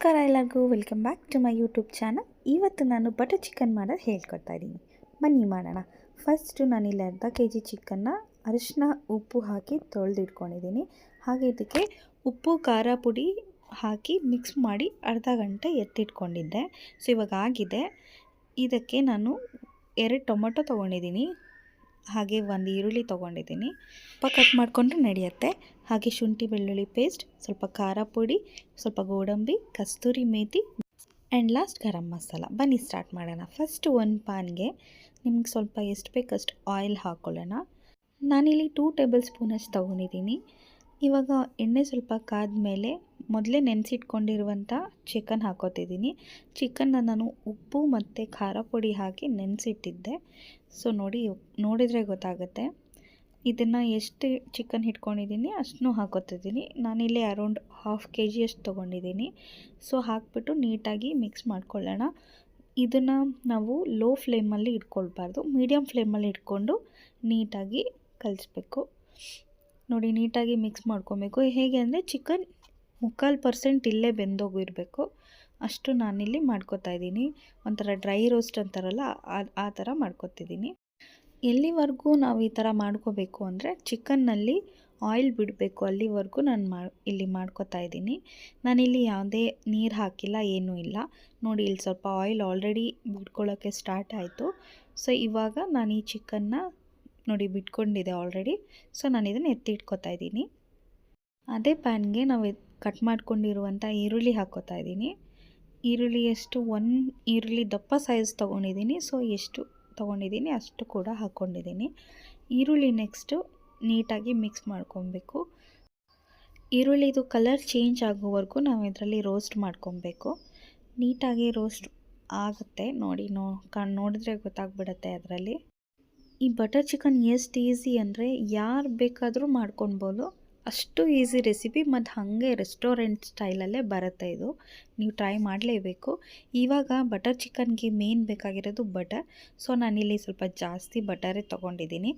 ನಮಸ್ಕಾರ ಎಲ್ಲರಿಗೂ, welcome back to my YouTube channel. ಇವತ್ತು ನಾನು ಬಟರ್ ಚಿಕನ್ ಮಾಡೋದು ಹೇಳ್ಕೊಡ್ತಾ ಇದ್ದೀನಿ. ಬನ್ನಿ ಮಾಡೋಣ. ಫಸ್ಟು ನಾನಿಲ್ಲಿ ಅರ್ಧ ಕೆಜಿ ಚಿಕನ್ನ ಅರಿಶಿನ ಉಪ್ಪು ಹಾಕಿ ತೊಳೆದಿಟ್ಕೊಂಡಿದ್ದೀನಿ. ಹಾಗೆ ಇದಕ್ಕೆ ಉಪ್ಪು ಖಾರ ಪುಡಿ ಹಾಕಿ ಮಿಕ್ಸ್ ಮಾಡಿ ಅರ್ಧ ಗಂಟೆ ಎತ್ತಿಟ್ಕೊಂಡಿದ್ದೆ. ಸೊ ಇವಾಗ ಆಗಿದೆ. ಇದಕ್ಕೆ ನಾನು 2 ಟೊಮೊಟೊ ತೊಗೊಂಡಿದ್ದೀನಿ, ಹಾಗೆ 1 ಈರುಳ್ಳಿ ತೊಗೊಂಡಿದ್ದೀನಿ. ಕಟ್ ಮಾಡಿಕೊಂಡ್ರೆ ನಡೆಯುತ್ತೆ. ಹಾಗೆ ಶುಂಠಿ ಬೆಳ್ಳುಳ್ಳಿ ಪೇಸ್ಟ್, ಸ್ವಲ್ಪ ಖಾರ ಪುಡಿ, ಸ್ವಲ್ಪ ಗೋಡಂಬಿ, ಕಸ್ತೂರಿ ಮೇಥಿ ಆ್ಯಂಡ್ ಲಾಸ್ಟ್ ಗರಂ ಮಸಾಲ. ಬನ್ನಿ ಸ್ಟಾರ್ಟ್ ಮಾಡೋಣ. ಫಸ್ಟು ಒಂದು ಪ್ಯಾನ್ಗೆ ನಿಮ್ಗೆ ಸ್ವಲ್ಪ ಎಷ್ಟು ಬೇಕಷ್ಟು ಆಯಿಲ್ ಹಾಕ್ಕೊಳ್ಳೋಣ. ನಾನಿಲ್ಲಿ 2 ಟೇಬಲ್ ಸ್ಪೂನಷ್ಟು ತೊಗೊಂಡಿದ್ದೀನಿ. ಇವಾಗ ಎಣ್ಣೆ ಸ್ವಲ್ಪ ಕಾದ್ಮೇಲೆ ಮೊದಲೇ ನೆನೆಸಿಟ್ಕೊಂಡಿರುವಂಥ ಚಿಕನ್ ಹಾಕೋತಿದ್ದೀನಿ. ಚಿಕನ್ನ ನಾನು ಉಪ್ಪು ಮತ್ತು ಖಾರ ಪುಡಿ ಹಾಕಿ ನೆನೆಸಿಟ್ಟಿದ್ದೆ. ಸೊ ನೋಡಿದರೆ ಗೊತ್ತಾಗುತ್ತೆ. ಇದನ್ನು ಎಷ್ಟು ಚಿಕನ್ ಇಟ್ಕೊಂಡಿದ್ದೀನಿ ಅಷ್ಟನ್ನು ಹಾಕೋತಿದ್ದೀನಿ. ನಾನಿಲ್ಲಿ ಅರೌಂಡ್ 1/2 kg ಅಷ್ಟು ತೊಗೊಂಡಿದ್ದೀನಿ. ಸೊ ಹಾಕ್ಬಿಟ್ಟು ನೀಟಾಗಿ ಮಿಕ್ಸ್ ಮಾಡ್ಕೊಳ್ಳೋಣ. ಇದನ್ನು ನಾವು ಲೋ ಫ್ಲೇಮಲ್ಲಿ ಇಟ್ಕೊಳ್ಬಾರ್ದು, ಮೀಡಿಯಮ್ ಫ್ಲೇಮಲ್ಲಿ ಇಟ್ಕೊಂಡು ನೀಟಾಗಿ ಕಲಿಸ್ಬೇಕು. ನೋಡಿ, ನೀಟಾಗಿ ಮಿಕ್ಸ್ ಮಾಡ್ಕೊಬೇಕು. ಹೇಗೆ ಅಂದರೆ ಚಿಕನ್ 3/4% ಇಲ್ಲೇ ಬೆಂದೋಗಿರಬೇಕು, ಅಷ್ಟು ನಾನಿಲ್ಲಿ ಮಾಡ್ಕೊತಾ ಇದ್ದೀನಿ. ಒಂಥರ ಡ್ರೈ ರೋಸ್ಟ್ ಅಂತಾರಲ್ಲ, ಆ ಥರ ಮಾಡ್ಕೊತಿದ್ದೀನಿ. ಎಲ್ಲಿವರೆಗೂ ನಾವು ಈ ಥರ ಮಾಡ್ಕೋಬೇಕು ಅಂದರೆ ಚಿಕನ್ನಲ್ಲಿ ಆಯಿಲ್ ಬಿಡಬೇಕು, ಅಲ್ಲಿವರೆಗೂ ನಾನು ಇಲ್ಲಿ ಮಾಡ್ಕೊತಾ ಇದ್ದೀನಿ. ನಾನಿಲ್ಲಿ ಯಾವುದೇ ನೀರು ಹಾಕಿಲ್ಲ, ಏನೂ ಇಲ್ಲ. ನೋಡಿ, ಇಲ್ಲಿ ಸ್ವಲ್ಪ ಆಯಿಲ್ ಆಲ್ರೆಡಿ ಬಿಟ್ಕೊಳ್ಳೋಕ್ಕೆ ಸ್ಟಾರ್ಟ್ ಆಯಿತು. ಸೊ ಇವಾಗ ನಾನು ಈ ಚಿಕನ್ನ ನೋಡಿ ಬಿಟ್ಕೊಂಡಿದೆ ಆಲ್ರೆಡಿ. ಸೊ ನಾನು ಇದನ್ನು ಎತ್ತಿಟ್ಕೊತಾ ಇದ್ದೀನಿ. ಅದೇ ಪ್ಯಾನ್ಗೆ ನಾವು ಕಟ್ ಮಾಡ್ಕೊಂಡಿರುವಂಥ ಈರುಳ್ಳಿ ಹಾಕ್ಕೋತಾ ಇದ್ದೀನಿ. ಈರುಳ್ಳಿ ಎಷ್ಟು 1 ಈರುಳ್ಳಿ ದಪ್ಪ ಸೈಜ್ ತೊಗೊಂಡಿದ್ದೀನಿ. ಸೊ ಎಷ್ಟು ತೊಗೊಂಡಿದ್ದೀನಿ ಅಷ್ಟು ಕೂಡ ಹಾಕ್ಕೊಂಡಿದ್ದೀನಿ. ಈರುಳ್ಳಿ ನೆಕ್ಸ್ಟು ನೀಟಾಗಿ ಮಿಕ್ಸ್ ಮಾಡ್ಕೊಬೇಕು. ಈರುಳ್ಳಿದು ಕಲರ್ ಚೇಂಜ್ ಆಗೋವರೆಗೂ ನಾವು ಇದರಲ್ಲಿ ರೋಸ್ಟ್ ಮಾಡ್ಕೊಬೇಕು. ನೀಟಾಗಿ ರೋಸ್ಟ್ ಆಗುತ್ತೆ. ನೋಡಿ, ನೋಡಿದ್ರೆ ಗೊತ್ತಾಗ್ಬಿಡುತ್ತೆ ಅದರಲ್ಲಿ. ಈ ಬಟರ್ ಚಿಕನ್ ಎಷ್ಟು ಈಸಿ ಅಂದರೆ ಯಾರು ಬೇಕಾದರೂ ಮಾಡ್ಕೊಳ್ಬೋದು, ಅಷ್ಟು ಈಸಿ ರೆಸಿಪಿ. ಮತ್ತು ಹಾಗೆ ರೆಸ್ಟೋರೆಂಟ್ ಸ್ಟೈಲಲ್ಲೇ ಬರುತ್ತೆ ಇದು. ನೀವು ಟ್ರೈ ಮಾಡಲೇಬೇಕು. ಇವಾಗ ಬಟರ್ ಚಿಕನ್ಗೆ ಮೇನ್ ಬೇಕಾಗಿರೋದು ಬಟರ್. ಸೊ ನಾನಿಲ್ಲಿ ಸ್ವಲ್ಪ ಜಾಸ್ತಿ ಬಟರೇ ತೊಗೊಂಡಿದ್ದೀನಿ.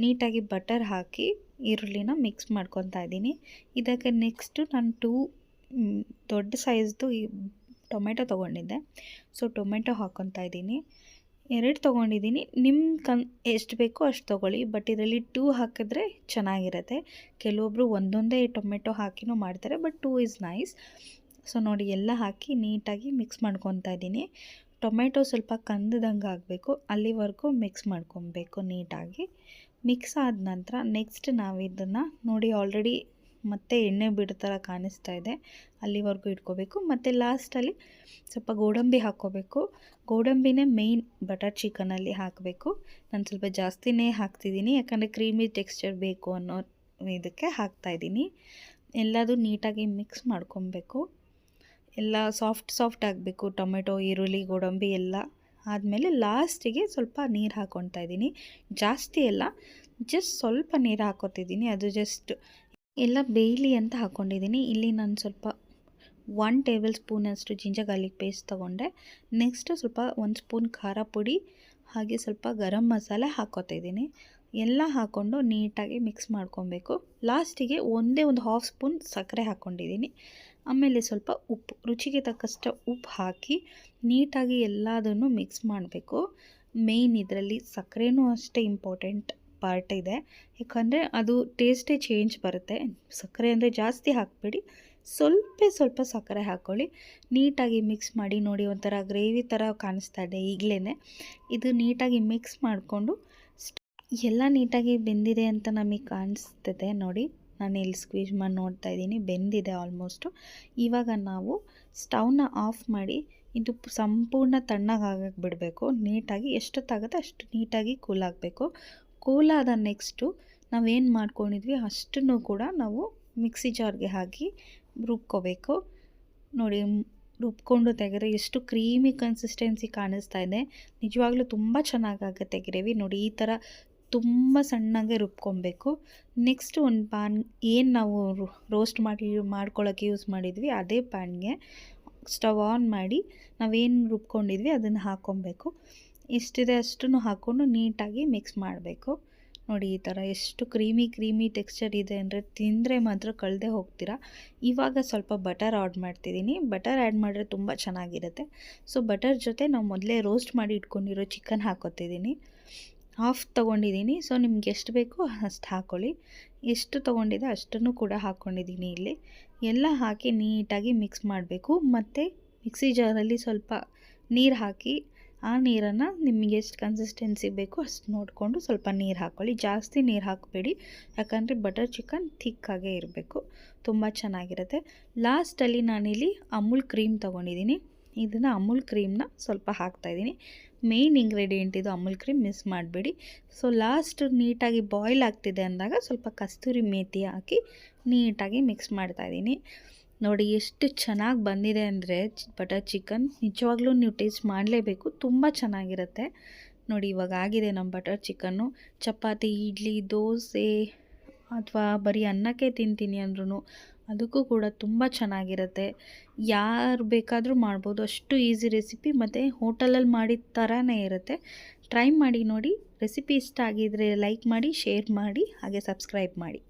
ನೀಟಾಗಿ ಬಟರ್ ಹಾಕಿ ಈರುಳ್ಳಿನ ಮಿಕ್ಸ್ ಮಾಡ್ಕೊತಾ ಇದ್ದೀನಿ. ಇದಕ್ಕೆ ನೆಕ್ಸ್ಟು ನಾನು 2 ದೊಡ್ಡ ಸೈಜ್ದು ಟೊಮೆಟೊ ತೊಗೊಂಡಿದ್ದೆ. ಸೊ ಟೊಮೆಟೊ ಹಾಕ್ಕೊತಾ ಇದ್ದೀನಿ. 2 ತೊಗೊಂಡಿದ್ದೀನಿ. ನಿಮ್ಮ ಎಷ್ಟು ಬೇಕೋ ಅಷ್ಟು ತೊಗೊಳ್ಳಿ. ಬಟ್ ಇದರಲ್ಲಿ 2 ಹಾಕಿದ್ರೆ ಚೆನ್ನಾಗಿರುತ್ತೆ. ಕೆಲವೊಬ್ಬರು ಒಂದೊಂದೇ ಟೊಮೆಟೊ ಹಾಕಿನೂ ಮಾಡ್ತಾರೆ, ಬಟ್ 2 ಈಸ್ ನೈಸ್. ಸೊ ನೋಡಿ, ಎಲ್ಲ ಹಾಕಿ ನೀಟಾಗಿ ಮಿಕ್ಸ್ ಮಾಡ್ಕೊತಾ ಇದ್ದೀನಿ. ಟೊಮೆಟೊ ಸ್ವಲ್ಪ ಕಂದದಂಗೆ ಆಗಬೇಕು, ಅಲ್ಲಿವರೆಗೂ ಮಿಕ್ಸ್ ಮಾಡ್ಕೊಬೇಕು ನೀಟಾಗಿ. ಮಿಕ್ಸ್ ಆದ ನಂತರ ನೆಕ್ಸ್ಟ್ ನಾವು ಇದನ್ನು ನೋಡಿ ಆಲ್ರೆಡಿ ಮತ್ತೆ ಎಣ್ಣೆ ಬಿಡೋ ಥರ ಕಾಣಿಸ್ತಾ ಇದೆ, ಅಲ್ಲಿವರೆಗೂ ಇಟ್ಕೋಬೇಕು. ಮತ್ತು ಲಾಸ್ಟಲ್ಲಿ ಸ್ವಲ್ಪ ಗೋಡಂಬಿ ಹಾಕ್ಕೋಬೇಕು. ಗೋಡಂಬಿನೇ ಮೇಯ್ನ್ ಬಟರ್ ಚಿಕನಲ್ಲಿ ಹಾಕಬೇಕು. ನಾನು ಸ್ವಲ್ಪ ಜಾಸ್ತಿನೇ ಹಾಕ್ತಿದ್ದೀನಿ, ಯಾಕಂದರೆ ಕ್ರೀಮಿ ಟೆಕ್ಸ್ಚರ್ ಬೇಕು ಅನ್ನೋ ಇದಕ್ಕೆ ಹಾಕ್ತಾಯಿದ್ದೀನಿ. ಎಲ್ಲದೂ ನೀಟಾಗಿ ಮಿಕ್ಸ್ ಮಾಡ್ಕೊಬೇಕು. ಎಲ್ಲ ಸಾಫ್ಟ್ ಆಗಬೇಕು. ಟೊಮೆಟೊ, ಈರುಳ್ಳಿ, ಗೋಡಂಬಿ ಎಲ್ಲ ಆದಮೇಲೆ ಲಾಸ್ಟಿಗೆ ಸ್ವಲ್ಪ ನೀರು ಹಾಕ್ಕೊತಾ ಇದ್ದೀನಿ. ಜಾಸ್ತಿ ಎಲ್ಲ, ಜಸ್ಟ್ ಸ್ವಲ್ಪ ನೀರು ಹಾಕ್ಕೊತಿದ್ದೀನಿ. ಅದು ಜಸ್ಟ್ ಎಲ್ಲ ಬೇಯಲಿ ಅಂತ ಹಾಕ್ಕೊಂಡಿದ್ದೀನಿ. ಇಲ್ಲಿ ನಾನು ಸ್ವಲ್ಪ 1 ಟೇಬಲ್ ಸ್ಪೂನಷ್ಟು ಜಿಂಜರ್ ಗಾರ್ಲಿಕ್ ಪೇಸ್ಟ್ ತೊಗೊಂಡೆ. ನೆಕ್ಸ್ಟು ಸ್ವಲ್ಪ 1 ಸ್ಪೂನ್ ಖಾರ ಪುಡಿ, ಹಾಗೆ ಸ್ವಲ್ಪ ಗರಂ ಮಸಾಲೆ ಹಾಕ್ಕೊತಿದ್ದೀನಿ. ಎಲ್ಲ ಹಾಕ್ಕೊಂಡು ನೀಟಾಗಿ ಮಿಕ್ಸ್ ಮಾಡ್ಕೊಬೇಕು. ಲಾಸ್ಟಿಗೆ ಒಂದು 1/2 ಸ್ಪೂನ್ ಸಕ್ಕರೆ ಹಾಕ್ಕೊಂಡಿದ್ದೀನಿ. ಆಮೇಲೆ ಸ್ವಲ್ಪ ಉಪ್ಪು, ರುಚಿಗೆ ತಕ್ಕಷ್ಟು ಉಪ್ಪು ಹಾಕಿ ನೀಟಾಗಿ ಎಲ್ಲದನ್ನು ಮಿಕ್ಸ್ ಮಾಡಬೇಕು. ಮೇಯ್ನ್ ಇದರಲ್ಲಿ ಸಕ್ಕರೆನೂ ಅಷ್ಟೇ ಇಂಪಾರ್ಟೆಂಟ್ ಪಾರ್ಟ್ ಇದೆ, ಯಾಕಂದರೆ ಅದು ಟೇಸ್ಟೇ ಚೇಂಜ್ ಬರುತ್ತೆ. ಸಕ್ಕರೆ ಅಂದರೆ ಜಾಸ್ತಿ ಹಾಕಬೇಡಿ, ಸ್ವಲ್ಪ ಸಕ್ಕರೆ ಹಾಕ್ಕೊಳ್ಳಿ. ನೀಟಾಗಿ ಮಿಕ್ಸ್ ಮಾಡಿ. ನೋಡಿ, ಒಂಥರ ಗ್ರೇವಿ ಥರ ಕಾಣಿಸ್ತಾ ಇದೆ ಈಗಲೇ. ಇದು ನೀಟಾಗಿ ಮಿಕ್ಸ್ ಮಾಡಿಕೊಂಡು ಎಲ್ಲ ನೀಟಾಗಿ ಬೆಂದಿದೆ ಅಂತ ನಮಗೆ ಕಾಣಿಸ್ತದೆ. ನೋಡಿ, ನಾನು ಇಲ್ಲಿ ಸ್ಕ್ವೀಜ್ ಮಾಡಿ ನೋಡ್ತಾ ಇದ್ದೀನಿ, ಬೆಂದಿದೆ ಆಲ್ಮೋಸ್ಟು. ಇವಾಗ ನಾವು ಸ್ಟವ್ನ ಆಫ್ ಮಾಡಿ ಇದು ಸಂಪೂರ್ಣ ತಣ್ಣಗಾಗಕ್ಕೆ ಬಿಡಬೇಕು. ನೀಟಾಗಿ ಎಷ್ಟೊತ್ತಾಗುತ್ತೆ ಅಷ್ಟು ನೀಟಾಗಿ ಕೂಲಾಗಬೇಕು. ಕೂಲಾದ ನೆಕ್ಸ್ಟು ನಾವೇನು ಮಾಡ್ಕೊಂಡಿದ್ವಿ ಅಷ್ಟನ್ನು ಕೂಡ ನಾವು ಮಿಕ್ಸಿ ಜಾರ್ಗೆ ಹಾಕಿ ರುಬ್ಕೋಬೇಕು. ನೋಡಿ, ರುಬ್ಕೊಂಡು ತೆಗೆದ್ರೆ ಎಷ್ಟು ಕ್ರೀಮಿ ಕನ್ಸಿಸ್ಟೆನ್ಸಿ ಕಾಣಿಸ್ತಾ ಇದೆ. ನಿಜವಾಗ್ಲೂ ತುಂಬ ಚೆನ್ನಾಗಾಗುತ್ತೆ ಗ್ರೇವಿ. ನೋಡಿ, ಈ ಥರ ತುಂಬ ಸಣ್ಣಗೆ ರುಬ್ಕೊಬೇಕು. ನೆಕ್ಸ್ಟ್ ಒಂದು ಪ್ಯಾನ್, ಏನು ನಾವು ರೋಸ್ಟ್ ಮಾಡ್ಕೊಳ್ಳೋಕ್ಕೆ ಯೂಸ್ ಮಾಡಿದ್ವಿ ಅದೇ ಪ್ಯಾನ್ಗೆ ಸ್ಟವ್ ಆನ್ ಮಾಡಿ ನಾವೇನು ರುಬ್ಕೊಂಡಿದ್ವಿ ಅದನ್ನು ಹಾಕ್ಕೊಬೇಕು. ಎಷ್ಟಿದೆ ಅಷ್ಟನ್ನು ಹಾಕ್ಕೊಂಡು ನೀಟಾಗಿ ಮಿಕ್ಸ್ ಮಾಡಬೇಕು. ನೋಡಿ ಈ ಥರ ಎಷ್ಟು ಕ್ರೀಮಿ ಟೆಕ್ಸ್ಚರ್ ಇದೆ ಅಂದರೆ ತಿಂದರೆ ಮಾತ್ರ ಕಳೆದೇ ಹೋಗ್ತೀರಾ. ಇವಾಗ ಸ್ವಲ್ಪ ಬಟರ್ ಆಡ್ ಮಾಡ್ತಿದ್ದೀನಿ. ಬಟರ್ ಆ್ಯಡ್ ಮಾಡಿದ್ರೆ ತುಂಬ ಚೆನ್ನಾಗಿರುತ್ತೆ. ಸೊ ಬಟರ್ ಜೊತೆ ನಾವು ಮೊದಲೇ ರೋಸ್ಟ್ ಮಾಡಿ ಇಟ್ಕೊಂಡಿರೋ ಚಿಕನ್ ಹಾಕ್ಕೊತಿದ್ದೀನಿ. ಹಾಫ್ ತೊಗೊಂಡಿದ್ದೀನಿ. ಸೊ ನಿಮ್ಗೆ ಎಷ್ಟು ಬೇಕೋ ಅಷ್ಟು ಹಾಕ್ಕೊಳ್ಳಿ. ಎಷ್ಟು ತೊಗೊಂಡಿದೆ ಅಷ್ಟನ್ನು ಕೂಡ ಹಾಕ್ಕೊಂಡಿದ್ದೀನಿ ಇಲ್ಲಿ. ಎಲ್ಲ ಹಾಕಿ ನೀಟಾಗಿ ಮಿಕ್ಸ್ ಮಾಡಬೇಕು. ಮತ್ತು ಮಿಕ್ಸಿ ಜಾರಲ್ಲಿ ಸ್ವಲ್ಪ ನೀರು ಹಾಕಿ ಆ ನೀರನ್ನು ನಿಮಗೆ ಎಷ್ಟು ಕನ್ಸಿಸ್ಟೆನ್ಸಿ ಬೇಕೋ ಅಷ್ಟು ನೋಡಿಕೊಂಡು ಸ್ವಲ್ಪ ನೀರು ಹಾಕ್ಕೊಳ್ಳಿ. ಜಾಸ್ತಿ ನೀರು ಹಾಕಬೇಡಿ, ಯಾಕಂದರೆ ಬಟರ್ ಚಿಕನ್ ಥಿಕ್ಕಾಗೇ ಇರಬೇಕು, ತುಂಬ ಚೆನ್ನಾಗಿರುತ್ತೆ. ಲಾಸ್ಟಲ್ಲಿ ನಾನಿಲ್ಲಿ ಅಮೂಲ್ ಕ್ರೀಮ್ ತೊಗೊಂಡಿದ್ದೀನಿ. ಇದನ್ನು ಅಮೂಲ್ ಕ್ರೀಮ್ನ ಸ್ವಲ್ಪ ಹಾಕ್ತಾಯಿದ್ದೀನಿ. ಮೇಯ್ನ್ ಇಂಗ್ರೀಡಿಯೆಂಟ್ ಇದು ಅಮೂಲ್ ಕ್ರೀಮ್, ಮಿಸ್ ಮಾಡಬೇಡಿ. ಸೊ ಲಾಸ್ಟ್ ನೀಟಾಗಿ ಬಾಯ್ಲ್ ಆಗ್ತಿದೆ ಅಂದಾಗ ಸ್ವಲ್ಪ ಕಸ್ತೂರಿ ಮೇಥಿ ಹಾಕಿ ನೀಟಾಗಿ ಮಿಕ್ಸ್ ಮಾಡ್ತಾಯಿದ್ದೀನಿ. ನೋಡಿ ಎಷ್ಟು ಚೆನ್ನಾಗಿ ಬಂದಿದೆ ಅಂದರೆ ಬಟರ್ ಚಿಕನ್. ನಿಜವಾಗ್ಲೂ ನೀವು ಟೇಸ್ಟ್ ಮಾಡಲೇಬೇಕು, ತುಂಬ ಚೆನ್ನಾಗಿರುತ್ತೆ. ನೋಡಿ ಇವಾಗ ಆಗಿದೆ ನಮ್ಮ ಬಟರ್ ಚಿಕನ್ನು. ಚಪಾತಿ, ಇಡ್ಲಿ, ದೋಸೆ ಅಥವಾ ಬರೀ ಅನ್ನಕ್ಕೆ ತಿಂತೀನಿ ಅಂದ್ರೂ ಅದಕ್ಕೂ ಕೂಡ ತುಂಬ ಚೆನ್ನಾಗಿರುತ್ತೆ. ಯಾರು ಬೇಕಾದರೂ ಮಾಡ್ಬೋದು, ಅಷ್ಟು ಈಸಿ ರೆಸಿಪಿ ಮತ್ತು ಹೋಟೆಲಲ್ಲಿ ಮಾಡಿದ ಥರನೇ ಇರುತ್ತೆ. ಟ್ರೈ ಮಾಡಿ ನೋಡಿ. ರೆಸಿಪಿ ಇಷ್ಟ ಆಗಿದ್ದರೆ ಲೈಕ್ ಮಾಡಿ, ಶೇರ್ ಮಾಡಿ, ಹಾಗೆ ಸಬ್ಸ್ಕ್ರೈಬ್ ಮಾಡಿ.